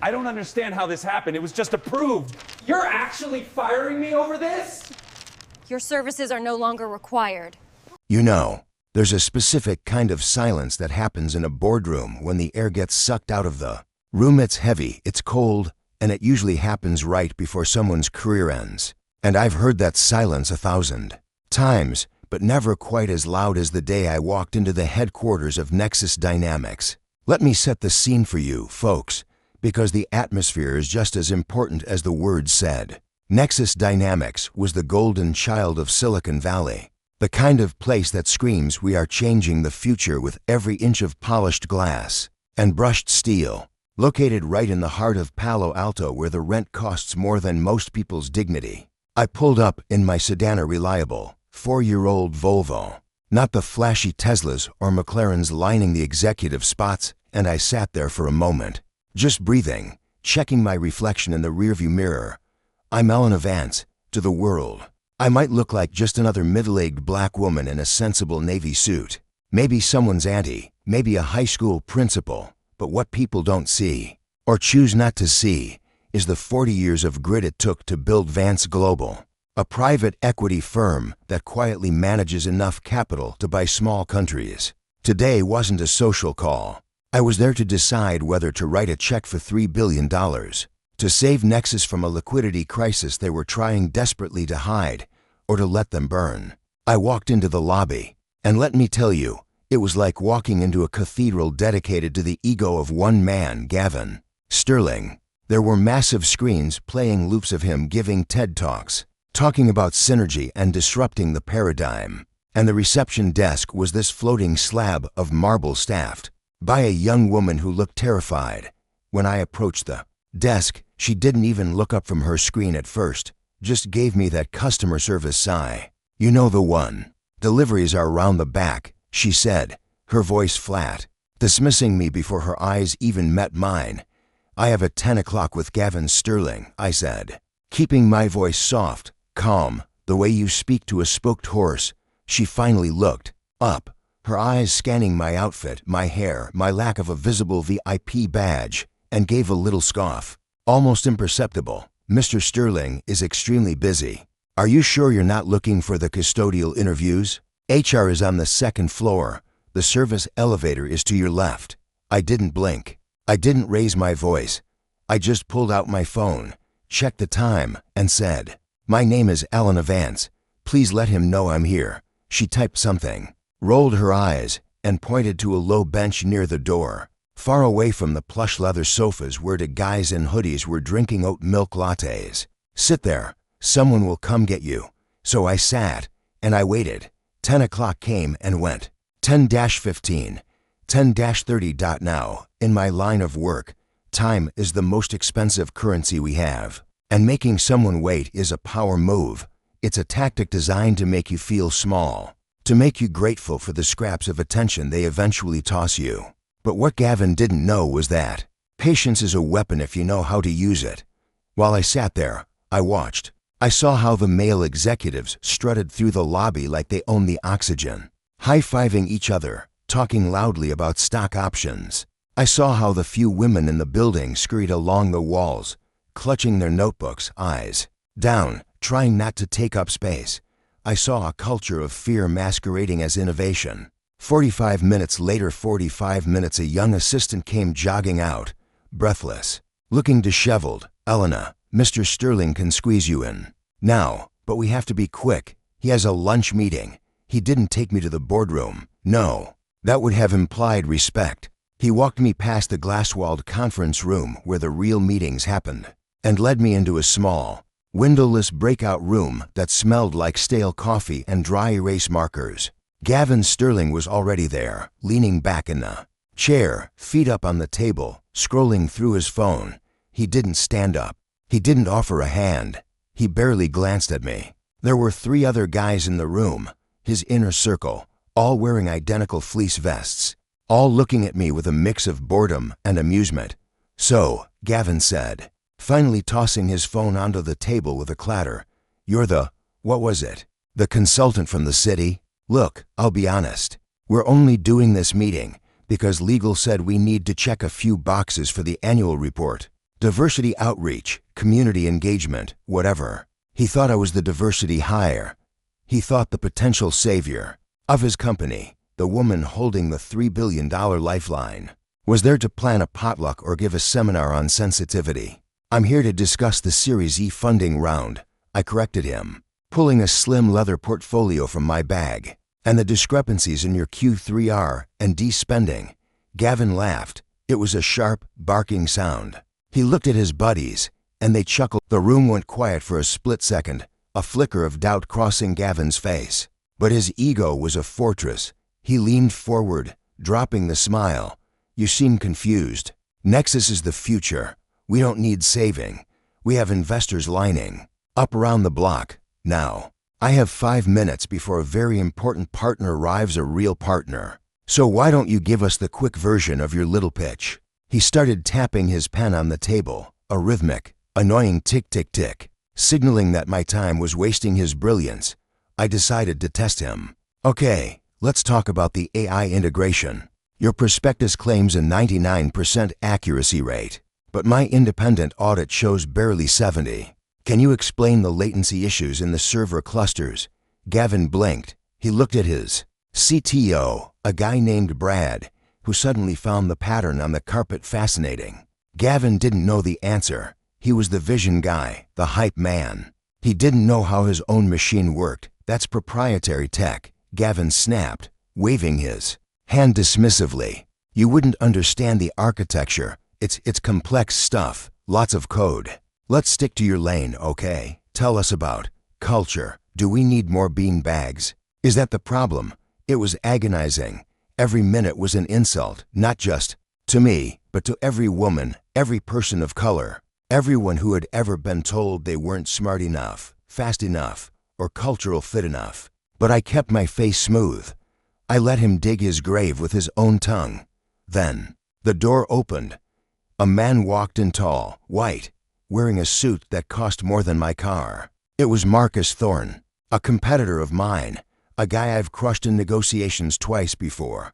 I don't understand how this happened. It was just approved. You're actually firing me over this? Your services are no longer required. You know, there's a specific kind of silence that happens in a boardroom when the air gets sucked out of the room. It's heavy, it's cold, and it usually happens right before someone's career ends. And I've heard that silence 1,000 times, but never quite as loud as the day I walked into the headquarters of Nexus Dynamics. Let me set the scene for you, folks, because the atmosphere is just as important as the words said. Nexus Dynamics was the golden child of Silicon Valley. The kind of place that screams we are changing the future with every inch of polished glass and brushed steel. Located right in the heart of Palo Alto where the rent costs more than most people's dignity. I pulled up in my sedan, a reliable 4-year-old Volvo. Not the flashy Teslas or McLarens lining the executive spots, and I sat there for a moment, just breathing, checking my reflection in the rearview mirror. I'm Elena Vance, to the world. I might look like just another middle-aged black woman in a sensible navy suit. Maybe someone's auntie, maybe a high school principal. But what people don't see, or choose not to see, is the 40 years of grit it took to build Vance Global, a private equity firm that quietly manages enough capital to buy small countries. Today wasn't a social call. I was there to decide whether to write a check for $3 billion, to save Nexus from a liquidity crisis they were trying desperately to hide, or to let them burn. I walked into the lobby, and let me tell you, it was like walking into a cathedral dedicated to the ego of one man, Gavin Sterling. There were massive screens playing loops of him giving TED Talks, talking about synergy and disrupting the paradigm. And the reception desk was this floating slab of marble staffed by a young woman who looked terrified. When I approached the desk, she didn't even look up from her screen at first, just gave me that customer service sigh. You know the one. Deliveries are around the back, she said, her voice flat, dismissing me before her eyes even met mine. I have a 10 o'clock with Gavin Sterling, I said, keeping my voice soft, calm, the way you speak to a spoked horse. She finally looked up, her eyes scanning my outfit, my hair, my lack of a visible VIP badge, and gave a little scoff. Almost imperceptible. Mr. Sterling is extremely busy. Are you sure you're not looking for the custodial interviews? HR is on the 2nd floor. The service elevator is to your left. I didn't blink. I didn't raise my voice. I just pulled out my phone, checked the time, and said, "My name is Elena Vance. Please let him know I'm here." She typed something, rolled her eyes, and pointed to a low bench near the door, far away from the plush leather sofas where the guys in hoodies were drinking oat milk lattes. "Sit there. Someone will come get you." So I sat, and I waited. 10 o'clock came and went. 10-15, 10-30. Now, in my line of work, time is the most expensive currency we have. And making someone wait is a power move. It's a tactic designed to make you feel small, to make you grateful for the scraps of attention they eventually toss you. But what Gavin didn't know was that patience is a weapon if you know how to use it. While I sat there, I watched. I saw how the male executives strutted through the lobby like they owned the oxygen, high-fiving each other, talking loudly about stock options. I saw how the few women in the building scurried along the walls, clutching their notebooks, eyes down, trying not to take up space. I saw a culture of fear masquerading as innovation. 45 minutes later, 45 minutes, a young assistant came jogging out, breathless, looking disheveled. "Elena, Mr. Sterling can squeeze you in now, but we have to be quick. He has a lunch meeting." He didn't take me to the boardroom. No, that would have implied respect. He walked me past the glass-walled conference room where the real meetings happened, and led me into a small, windowless breakout room that smelled like stale coffee and dry erase markers. Gavin Sterling was already there, leaning back in the chair, feet up on the table, scrolling through his phone. He didn't stand up. He didn't offer a hand. He barely glanced at me. There were 3 other guys in the room, his inner circle, all wearing identical fleece vests, all looking at me with a mix of boredom and amusement. "So," Gavin said, finally tossing his phone onto the table with a clatter, "you're the, what was it? The consultant from the city? Look, I'll be honest. We're only doing this meeting because legal said we need to check a few boxes for the annual report. Diversity outreach, community engagement, whatever. He thought I was the diversity hire. He thought the potential savior of his company, the woman holding the $3 billion lifeline, was there to plan a potluck or give a seminar on sensitivity. I'm here to discuss the Series E funding round, I corrected him, pulling a slim leather portfolio from my bag. And the discrepancies in your Q3R and D spending. Gavin laughed. It was a sharp, barking sound. He looked at his buddies, and they chuckled. The room went quiet for a split second, a flicker of doubt crossing Gavin's face. But his ego was a fortress. He leaned forward, dropping the smile. You seem confused. Nexus is the future. We don't need saving. We have investors lining up around the block now. I have 5 minutes before a very important partner arrives, a real partner. So why don't you give us the quick version of your little pitch? He started tapping his pen on the table, a rhythmic, annoying tick-tick-tick, signaling that my time was wasting his brilliance. I decided to test him. Okay, let's talk about the AI integration. Your prospectus claims a 99% accuracy rate, but my independent audit shows barely 70. Can you explain the latency issues in the server clusters? Gavin blinked. He looked at his CTO, a guy named Brad, who suddenly found the pattern on the carpet fascinating. Gavin didn't know the answer. He was the vision guy, the hype man. He didn't know how his own machine worked. That's proprietary tech. Gavin snapped, waving his hand dismissively. You wouldn't understand the architecture. It's complex stuff, lots of code. Let's stick to your lane, okay? Tell us about culture. Do we need more bean bags? Is that the problem? It was agonizing. Every minute was an insult, not just to me, but to every woman, every person of color, everyone who had ever been told they weren't smart enough, fast enough, or cultural fit enough. But I kept my face smooth. I let him dig his grave with his own tongue. Then, the door opened. A man walked in, tall, white, wearing a suit that cost more than my car. It was Marcus Thorne, a competitor of mine, a guy I've crushed in negotiations twice before.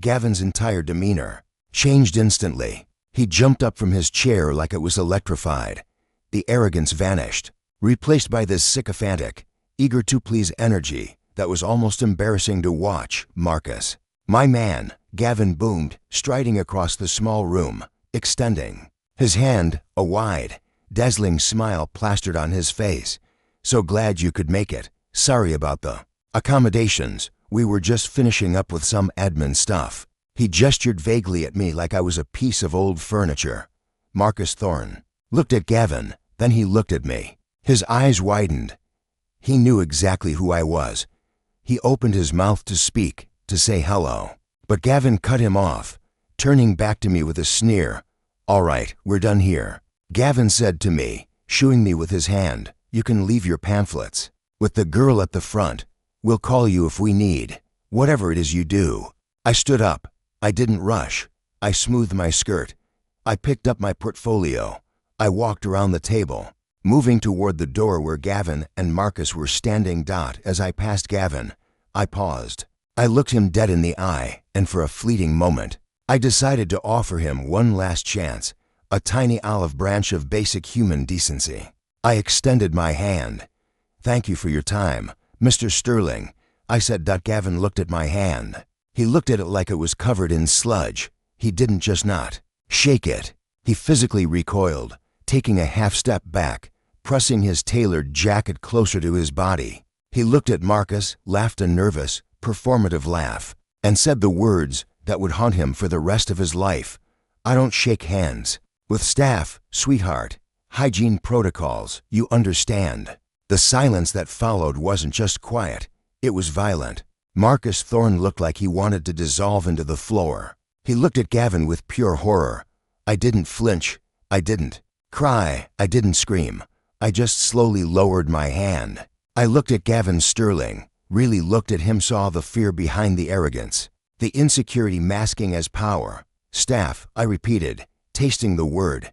Gavin's entire demeanor changed instantly. He jumped up from his chair like it was electrified. The arrogance vanished, replaced by this sycophantic, eager to please energy that was almost embarrassing to watch. Marcus, my man, Gavin boomed, striding across the small room, extending his hand, a wide, dazzling smile plastered on his face. So glad you could make it. Sorry about the accommodations. We were just finishing up with some admin stuff. He gestured vaguely at me like I was a piece of old furniture. Marcus Thorne looked at Gavin, then he looked at me. His eyes widened. He knew exactly who I was. He opened his mouth to speak, to say hello. But Gavin cut him off, turning back to me with a sneer. All right, we're done here. Gavin said to me, shooing me with his hand, you can leave your pamphlets with the girl at the front. We'll call you if we need. Whatever it is you do. I stood up. I didn't rush. I smoothed my skirt. I picked up my portfolio. I walked around the table, moving toward the door where Gavin and Marcus were standing. As I passed Gavin, I paused. I looked him dead in the eye, and for a fleeting moment, I decided to offer him one last chance, a tiny olive branch of basic human decency. I extended my hand. Thank you for your time, Mr. Sterling, I said. Gavin looked at my hand. He looked at it like it was covered in sludge. He didn't just not shake it. He physically recoiled, taking a half step back, pressing his tailored jacket closer to his body. He looked at Marcus, laughed a nervous, performative laugh, and said the words that would haunt him for the rest of his life. I don't shake hands with staff, sweetheart. Hygiene protocols, you understand. The silence that followed wasn't just quiet, it was violent. Marcus Thorne looked like he wanted to dissolve into the floor. He looked at Gavin with pure horror. I didn't flinch. I didn't cry. I didn't scream. I just slowly lowered my hand. I looked at Gavin Sterling, really looked at him, saw the fear behind the arrogance, the insecurity masking as power. Staff, I repeated, tasting the word.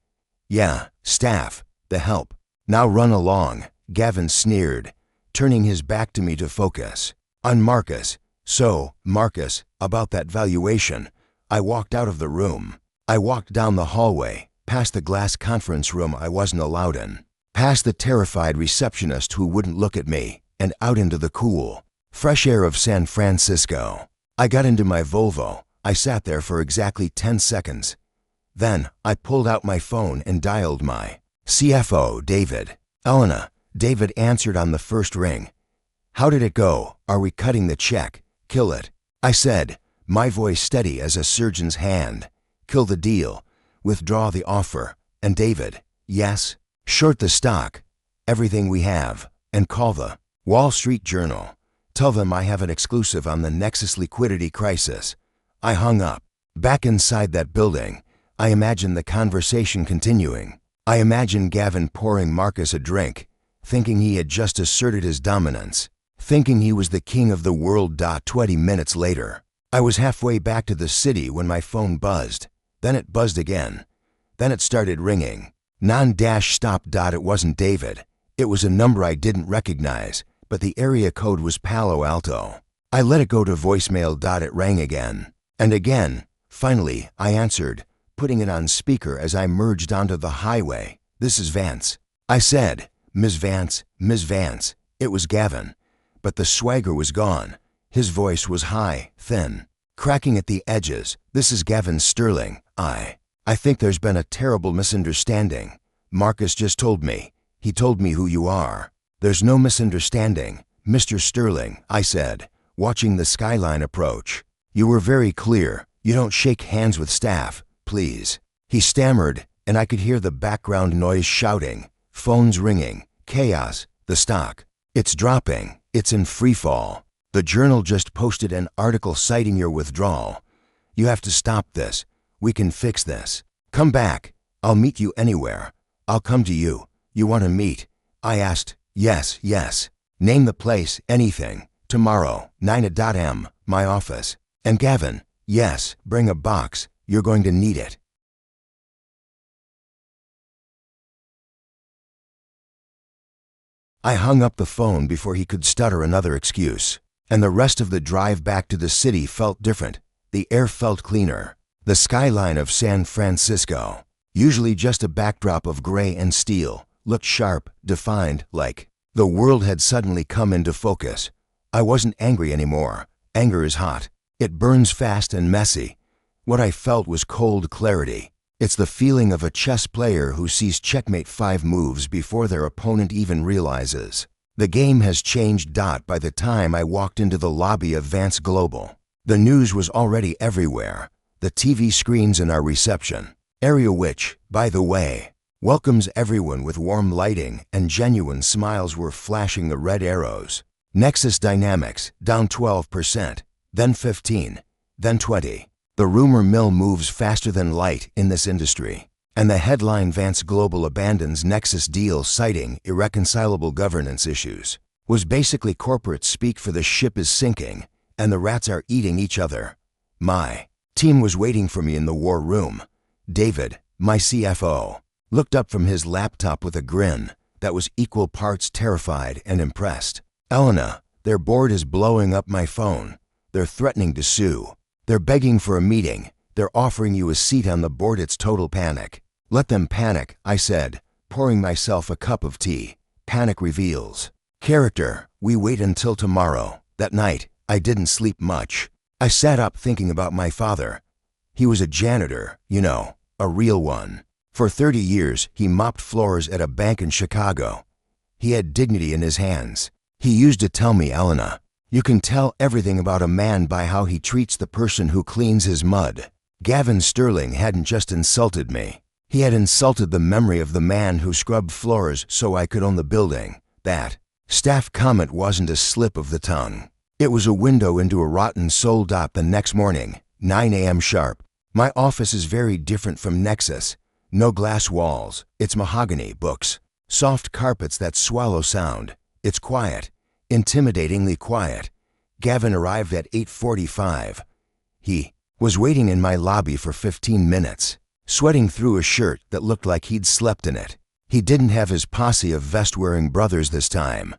Yeah, staff, the help. Now run along, Gavin sneered, turning his back to me to focus on Marcus. So, Marcus, about that valuation. I walked out of the room. I walked down the hallway, past the glass conference room I wasn't allowed in, past the terrified receptionist who wouldn't look at me, and out into the cool, fresh air of San Francisco. I got into my Volvo. I sat there for exactly 10 seconds. Then I pulled out my phone and dialed my CFO, David. Elena. David answered on the first ring. How did it go? Are we cutting the check? Kill it, I said, my voice steady as a surgeon's hand. Kill the deal. Withdraw the offer. And David, yes. Short the stock, everything we have, and call the Wall Street Journal. Tell them I have an exclusive on the Nexus liquidity crisis. I hung up. Back inside that building, I imagined the conversation continuing. I imagined Gavin pouring Marcus a drink, thinking he had just asserted his dominance, thinking he was the king of the world. 20 minutes later, I was halfway back to the city when my phone buzzed. Then it buzzed again. Then it started ringing. Non-stop. It wasn't David. It was a number I didn't recognize, but the area code was Palo Alto. I let it go to voicemail. It rang again. And again. Finally, I answered, putting it on speaker as I merged onto the highway. This is Vance. I said, Ms. Vance, Ms. Vance. It was Gavin. But the swagger was gone. His voice was high, thin, cracking at the edges. This is Gavin Sterling. I think there's been a terrible misunderstanding. Marcus just told me. He told me who you are. There's no misunderstanding, Mr. Sterling, I said, watching the skyline approach. You were very clear. You don't shake hands with staff, please. He stammered, and I could hear the background noise shouting, phones ringing, chaos, the stock. It's dropping. It's in free fall. The Journal just posted an article citing your withdrawal. You have to stop this. We can fix this. Come back. I'll meet you anywhere. I'll come to you. You want to meet? I asked. Yes, yes. Name the place, anything. Tomorrow, 9 a.m., my office. And Gavin, yes, bring a box. You're going to need it. I hung up the phone before he could stutter another excuse. And the rest of the drive back to the city felt different. The air felt cleaner. The skyline of San Francisco, usually just a backdrop of gray and steel, looked sharp, defined, like the world had suddenly come into focus. I wasn't angry anymore. Anger is hot. It burns fast and messy. What I felt was cold clarity. It's the feeling of a chess player who sees checkmate 5 moves before their opponent even realizes. The game has changed. By the time I walked into the lobby of Vance Global, the news was already everywhere. The TV screens in our reception area, which, by the way, welcomes everyone with warm lighting and genuine smiles, were flashing the red arrows. Nexus Dynamics, down 12%, then 15, then 20. The rumor mill moves faster than light in this industry. And the headline, Vance Global abandons Nexus deal citing irreconcilable governance issues, was basically corporate speak for the ship is sinking and the rats are eating each other. My team was waiting for me in the war room. David, my CFO, looked up from his laptop with a grin that was equal parts terrified and impressed. Elena, their board is blowing up my phone. They're threatening to sue. They're begging for a meeting. They're offering you a seat on the board. It's total panic. Let them panic, I said, pouring myself a cup of tea. Panic reveals character. We wait until tomorrow. That night, I didn't sleep much. I sat up thinking about my father. He was a janitor, you know, a real one. For 30 years, he mopped floors at a bank in Chicago. He had dignity in his hands. He used to tell me, Elena, you can tell everything about a man by how he treats the person who cleans his mud. Gavin Sterling hadn't just insulted me. He had insulted the memory of the man who scrubbed floors so I could own the building. That staff comment wasn't a slip of the tongue. It was a window into a rotten soul. The next morning, 9 a.m. sharp. My office is very different from Nexus. No glass walls. It's mahogany books. Soft carpets that swallow sound. It's quiet. Intimidatingly quiet. Gavin arrived at 8:45. He was waiting in my lobby for 15 minutes, sweating through a shirt that looked like he'd slept in it. He didn't have his posse of vest-wearing brothers this time.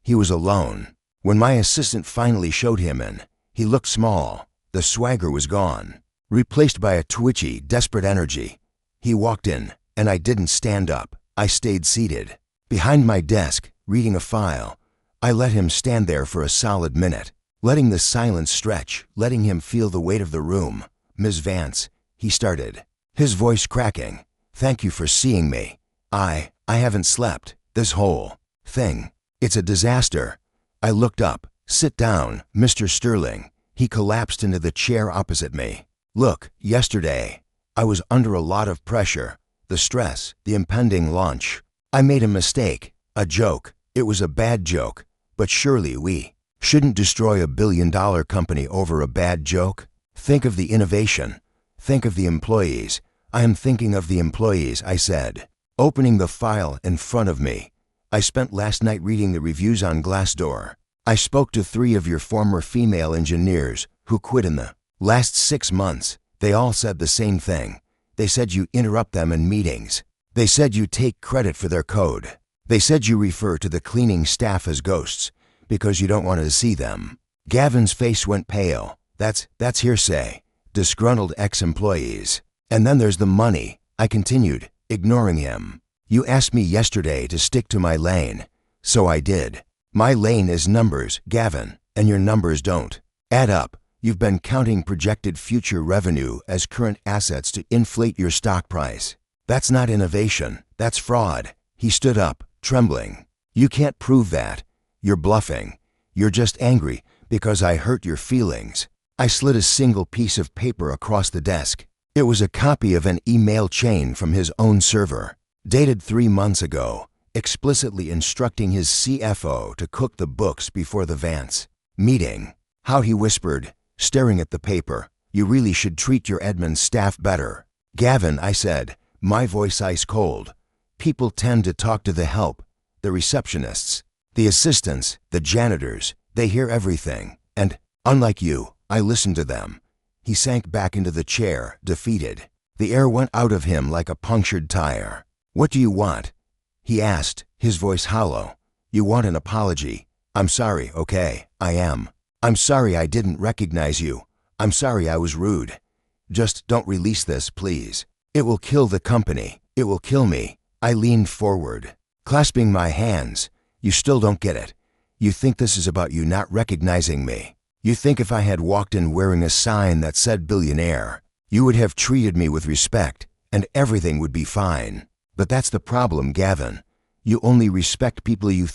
He was alone. When my assistant finally showed him in, he looked small. The swagger was gone, replaced by a twitchy, desperate energy. He walked in, and I didn't stand up. I stayed seated. Behind my desk, reading a file. I let him stand there for a solid minute, letting the silence stretch, letting him feel the weight of the room. "Ms. Vance," he started, his voice cracking. "Thank you for seeing me. I haven't slept. This whole thing. It's a disaster." I looked up. "Sit down, Mr. Sterling." He collapsed into the chair opposite me. "Look, yesterday, I was under a lot of pressure. The stress, the impending launch. I made a mistake, a joke. It was a bad joke. But surely we shouldn't destroy a billion-dollar company over a bad joke. Think of the innovation. Think of the employees. I am thinking of the employees," I said, opening the file in front of me. "I spent last night reading the reviews on Glassdoor. I spoke to 3 of your former female engineers who quit in the last 6 months. They all said the same thing. They said you interrupt them in meetings. They said you take credit for their code. They said you refer to the cleaning staff as ghosts because you don't want to see them." Gavin's face went pale. That's hearsay. Disgruntled ex-employees. "And then there's the money," I continued, ignoring him. "You asked me yesterday to stick to my lane. So I did. My lane is numbers, Gavin, and your numbers don't add up. You've been counting projected future revenue as current assets to inflate your stock price. That's not innovation. That's fraud." He stood up, trembling. "You can't prove that. You're bluffing. You're just angry because I hurt your feelings." I slid a single piece of paper across the desk. It was a copy of an email chain from his own server, dated 3 months ago, explicitly instructing his CFO to cook the books before the Vance meeting. "How," he whispered, staring at the paper, "you really should treat your admin staff better." "Gavin," I said, my voice ice cold. "People tend to talk to the help, the receptionists, the assistants, the janitors. They hear everything. And, unlike you, I listen to them." He sank back into the chair, defeated. The air went out of him like a punctured tire. "What do you want?" he asked, his voice hollow. "You want an apology. I'm sorry, okay, I am. I'm sorry I didn't recognize you. I'm sorry I was rude. Just don't release this, please. It will kill the company. It will kill me." I leaned forward, clasping my hands. "You still don't get it. You think this is about you not recognizing me. You think if I had walked in wearing a sign that said billionaire, you would have treated me with respect and everything would be fine. But that's the problem, Gavin. You only respect people you